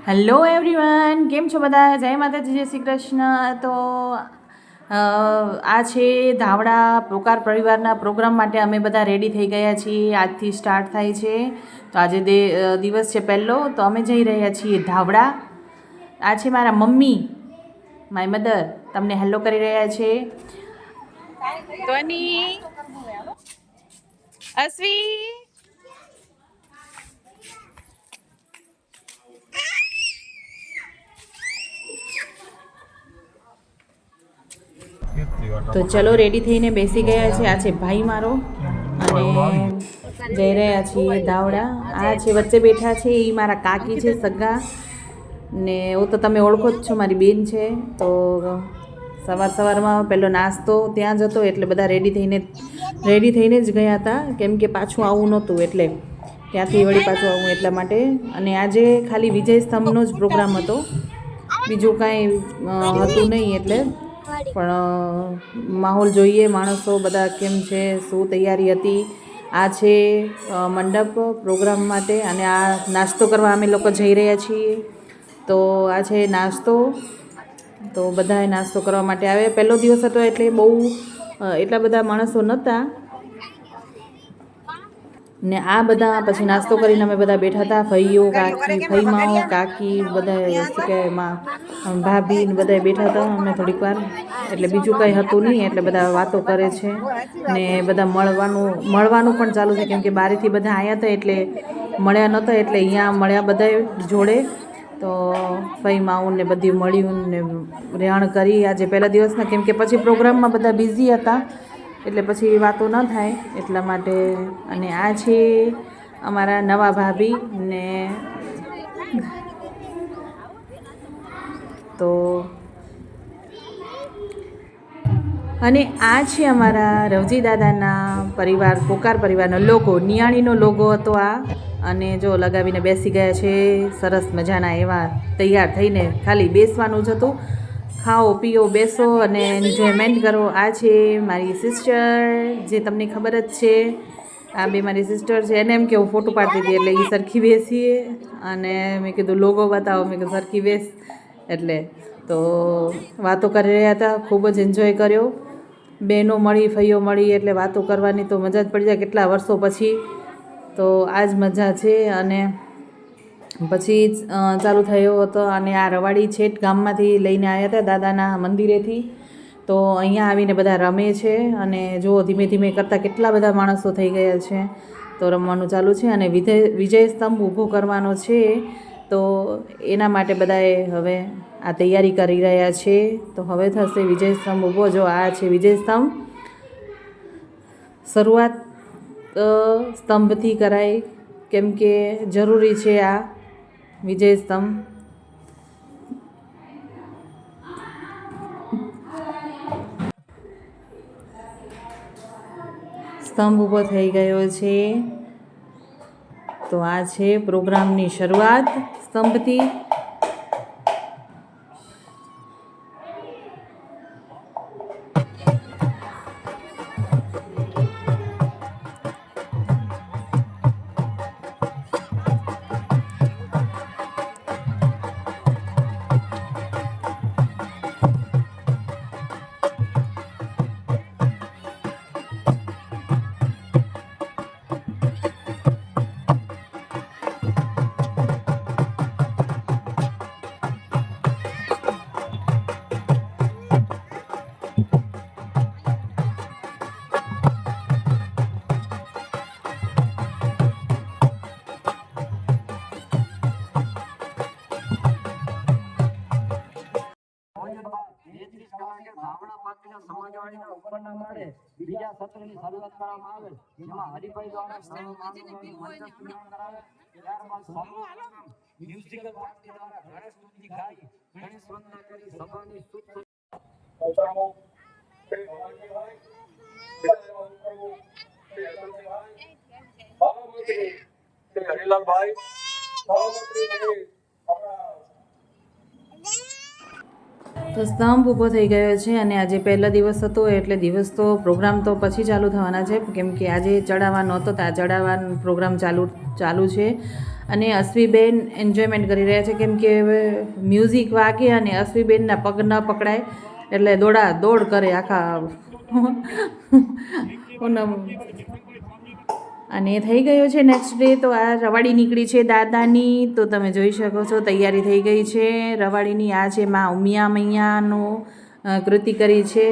Hello everyone, કેમ છો બધા? જય માતાજી, જય શ્રી કૃષ્ણ. તો આ છે ધાવડા પોકાર પરિવારના પ્રોગ્રામ માટે અમે બધા રેડી થઈ ગયા છીએ. આજથી સ્ટાર્ટ થાય છે. તો આજે દિવસ છે પહેલો, તો અમે જઈ રહ્યા છીએ ધાવડા. આ છે મારા મમ્મી, માય મધર, તમને હેલો કરી રહ્યા છે. ધ્વની, અશ્વી, તો ચલો રેડી થઈને બેસી ગયા છે. આ છે ભાઈ મારો અને જઈ રહ્યા છીએ ધાવડા. આ છે વચ્ચે બેઠા છે એ મારા કાકી છે સગા, ને હું તો તમે ઓળખો જ છો, મારી બેન છે. તો સવારમાં પહેલો નાસ્તો ત્યાં જ હતો, એટલે બધા રેડી થઈને જ ગયા હતા, કેમ કે પાછું આવવું નહોતું, એટલે ત્યાંથી વળી પાછું આવવું એટલા માટે. અને આજે ખાલી વિજય સ્તંભનો જ પ્રોગ્રામ હતો, બીજું કાંઈ હતું નહીં. એટલે પણ માહોલ જોઈએ, માણસો બધા કેમ છે, શું તૈયારી હતી. આ છે મંડપ પ્રોગ્રામ માટે, અને આ નાસ્તો કરવા અમે લોકો જઈ રહ્યા છીએ. તો આ છે નાસ્તો. તો બધાએ નાસ્તો કરવા માટે આવે. પહેલો દિવસ હતો એટલે બહુ એટલા બધા માણસો નહોતા. ને આ બધા પછી નાસ્તો કરીને અમે બધા બેઠા હતા, ભાઈઓ, કાકી, ફઈમાઓ, કાકી, બધા શું કહે ભાભી ને બધા બેઠા હતા અમે થોડીક વાર. એટલે બીજું કંઈ હતું નહીં, એટલે બધા વાતો કરે છે ને બધા મળવાનું પણ ચાલુ છે, કેમ કે બહારથી બધા આવ્યા હતા એટલે મળ્યા નહોતા, એટલે અહીંયા મળ્યા બધા જોડે. તો ફઈમાઉને બધી મળ્યું ને રેહાણ કરી આજે પહેલા દિવસના, કેમ કે પછી પ્રોગ્રામમાં બધા બિઝી હતા, એટલે પછી વાતો ન થાય એટલા માટે. અને આ છે અમારા નવા ભાભી ને તો અને આ છે અમારા રવજી દાદાના પરિવાર, પોકાર પરિવારનો લોગો, નિયાણીનો લોગો હતો આ. અને જો લગાવીને બેસી ગયા છે સરસ મજાના એવા તૈયાર થઈને. ખાલી બેસવાનું જ હતું, ખાઓ પીઓ બેસો અને એન્જોયમેન્ટ કરો. આ છે મારી સિસ્ટર, જે તમને ખબર જ છે. આ બે મારી સિસ્ટર છે. એને એમ કે હું ફોટો પાડતી હતી, એટલે એ સરખી બેસીએ. અને મેં કીધું લોગો બતાવો, મેં કીધું સરખી બેસ. એટલે તો વાતો કરી રહ્યા હતા, ખૂબ જ એન્જોય કર્યો. બહેનો મળી, ફઈઓ મળી, એટલે વાતો કરવાની તો મજા જ પડી જાય કેટલા વર્ષો પછી. તો આ જ મજા છે. અને પછી ચાલુ થયો હતો. અને આ રવાડી છેટ ગામમાંથી લઈને આવ્યા હતા દાદાના મંદિરેથી. તો અહીંયા આવીને બધા રમે છે, અને જુઓ ધીમે ધીમે કરતાં કેટલા બધા માણસો થઈ ગયા છે. તો રમવાનું ચાલુ છે, અને વિજય સ્તંભ ઊભો કરવાનો છે. તો એના માટે બધાએ હવે આ તૈયારી કરી રહ્યા છે. તો હવે થશે વિજય સ્તંભ ઊભો. જો આ છે વિજય સ્તંભ. શરૂઆત સ્તંભથી કરાય, કેમ કે જરૂરી છે આ વિજય સ્તંભ. સ્તંભ ઊભો થઈ ગયો છે. તો આ છે પ્રોગ્રામની શરૂઆત સ્તંભથી. સમાજવાડીના ઉપરના માળે બીજા સત્રની શરૂઆત કરવામાં આવે, જેમાં હરિભાઈ દ્વારા ત્યારબાદ મ્યુઝિકલ પાર્ટી દ્વારા ગણેશ સ્તુતિ ગાઈ, ગણેશ વંદના કરી સભાની હરિલાલભાઈ તો સ્તંભ ઊભો થઈ ગયો છે. અને આજે પહેલો દિવસ હતો, એટલે દિવસ તો પ્રોગ્રામ તો પછી ચાલુ થવાના છે, કેમ કે આજે ચડાવવાનો હતો, તો આ ચડાવવાનો પ્રોગ્રામ ચાલુ છે. અને અશ્વીબેન એન્જોયમેન્ટ કરી રહ્યા છે, કેમ કે હવે મ્યુઝિક વાગે અને અશ્વીબેનના પગ ન પકડાય એટલે દોડ કરે આખા પૂનમ. અને થઈ ગયો છે નેક્સ્ટ ડે. તો આ રવાડી નીકળી છે દાદાની, તો તમે જોઈ શકો છો તૈયારી થઈ ગઈ છે રવાડીની. આ છે માં ઉમિયા મૈયાનો કૃતિ કરી છે.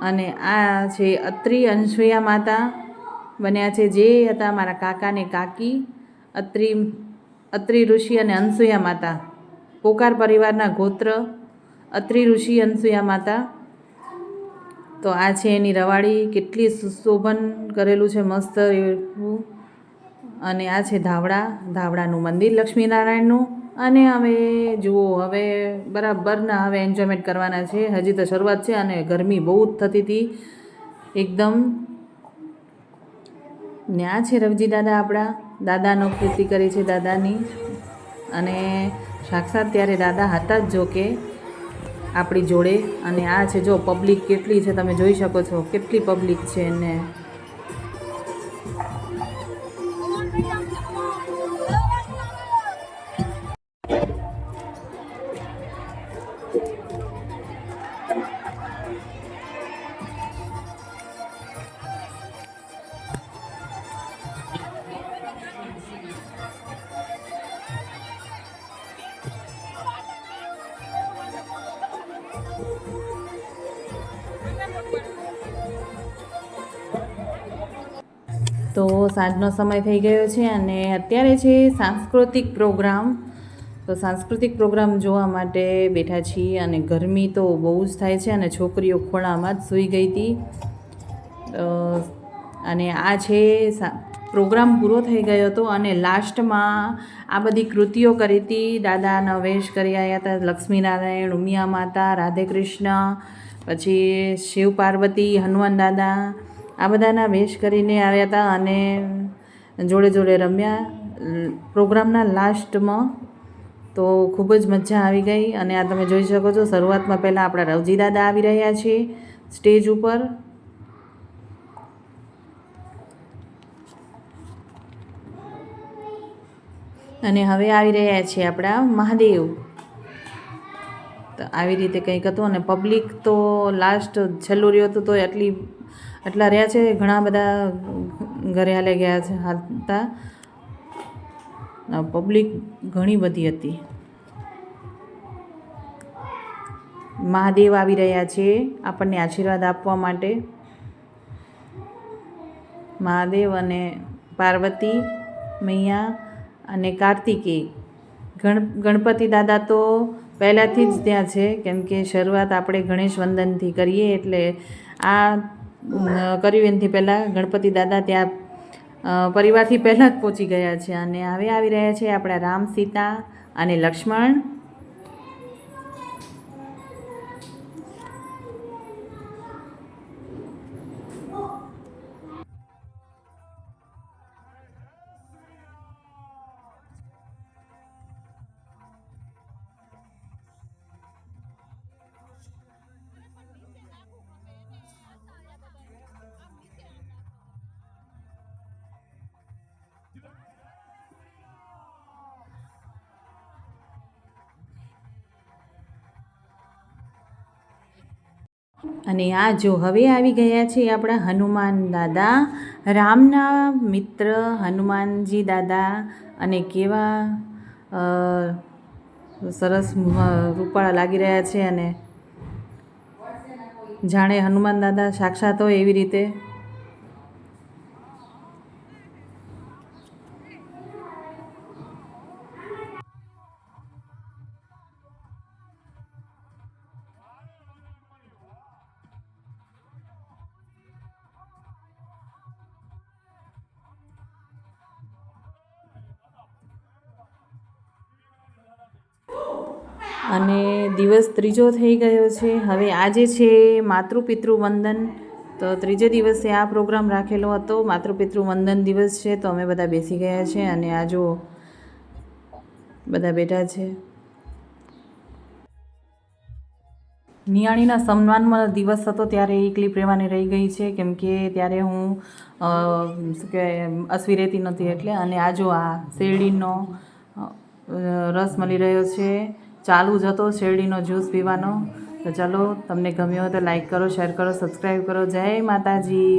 અને આ છે અત્રિ અનસૂયા માતા બન્યા છે, જે હતા મારા કાકા ને કાકી, અત્રિ ઋષિ અને અનસૂયા માતા. પોકાર પરિવારના ગોત્ર અત્રિ ઋષિ અનસૂયા માતા. તો આ છે એની રવાડી, કેટલી સુશોભન કરેલું છે મસ્ત એવું. અને આ છે ધાવડાનું મંદિર લક્ષ્મીનારાયણનું. અને હવે જુઓ, હવે બરાબરના હવે એન્જોયમેન્ટ કરવાના છે. હજી તો શરૂઆત છે અને ગરમી બહુ જ થતી હતી એકદમ. ને આ છે રવજી દાદા, આપણા દાદાનો કૃતિ કરી છે દાદાની. અને સાક્ષાત ત્યારે દાદા હતા જ જો કે આપણી જોડે. અને આ છે જો પબ્લિક કેટલી છે, તમે જોઈ શકો છો કેટલી પબ્લિક છે. ને તો સાંજનો સમય થઈ ગયો છે અને અત્યારે છે સાંસ્કૃતિક પ્રોગ્રામ. તો સાંસ્કૃતિક પ્રોગ્રામ જોવા માટે બેઠા છીએ. અને ગરમી તો બહુ જ થાય છે અને છોકરીઓ ખોળામાં જ સૂઈ ગઈ હતી. અને આ છે પ્રોગ્રામ પૂરો થઈ ગયો હતો અને લાસ્ટમાં આ બધી કૃતિઓ કરી હતી. દાદાનો વેશ કરી આવ્યા હતા લક્ષ્મીનારાયણ, ઉમિયા માતા, રાધે કૃષ્ણ, પછી શિવ પાર્વતી, હનુમાન દાદા, આ બધાના વેશ કરીને આવ્યા હતા અને જોડે જોડે રમ્યા પ્રોગ્રામના લાસ્ટમાં. તો ખૂબ જ મજા આવી ગઈ. અને આ તમે જોઈ શકો છો શરૂઆતમાં પહેલાં આપણા રવજી દાદા આવી રહ્યા છે સ્ટેજ ઉપર. અને હવે આવી રહ્યા છે આપણા મહાદેવ. તો આવી રીતે કંઈક હતું. અને પબ્લિક તો લાસ્ટ છેલ્લું રહ્યું હતું તો એટલા રહ્યા છે, ઘણા બધા ઘરે હાલે ગયા છે હતા. પબ્લિક ઘણી બધી હતી. મહાદેવ આવી રહ્યા છે આપણને આશીર્વાદ આપવા માટે. મહાદેવ અને પાર્વતી મૈયા અને કાર્તિકેય. ગણપતિ દાદા તો પહેલાંથી જ ત્યાં છે, કેમ કે શરૂઆત આપણે ગણેશ વંદનથી કરીએ એટલે આ કર્યું એનાથી પહેલાં ગણપતિ દાદા ત્યાં પરિવારથી પહેલાં જ પહોંચી ગયા છે. અને હવે આવી રહ્યા છે આપણા રામ, સીતા અને લક્ષ્મણ. અને આ જો હવે આવી ગયા છે આપણા હનુમાન દાદા, રામના મિત્ર હનુમાનજી દાદા. અને કેવા સરસ રૂપાળા લાગી રહ્યા છે. અને જાણે હનુમાન દાદા સાક્ષાત હોય એવી રીતે. અને દિવસ ત્રીજો થઈ ગયો છે. હવે આજે છે માતૃપિતૃ વંદન. તો ત્રીજે દિવસે આ પ્રોગ્રામ રાખેલો હતો, માતૃપિતૃ વંદન દિવસ છે. તો અમે બધા બેસી ગયા છે અને આ જો બધા બેઠા છે. નિયાણીના સન્માનમાં દિવસ હતો ત્યારે એ ક્લિપ રહેવાની રહી ગઈ છે, કેમ કે ત્યારે હું શું કહેવાય અસવી રહેતી નહોતી એટલે. અને આ જો આ શેરડીનો રસ મળી રહ્યો છે, ચાલુ જ હતો શેરડીનો જ્યુસ પીવાનો. તો ચાલો, તમને ગમ્યો હોય તો લાઈક કરો, શેર કરો, સબસ્ક્રાઈબ કરો. જય માતાજી.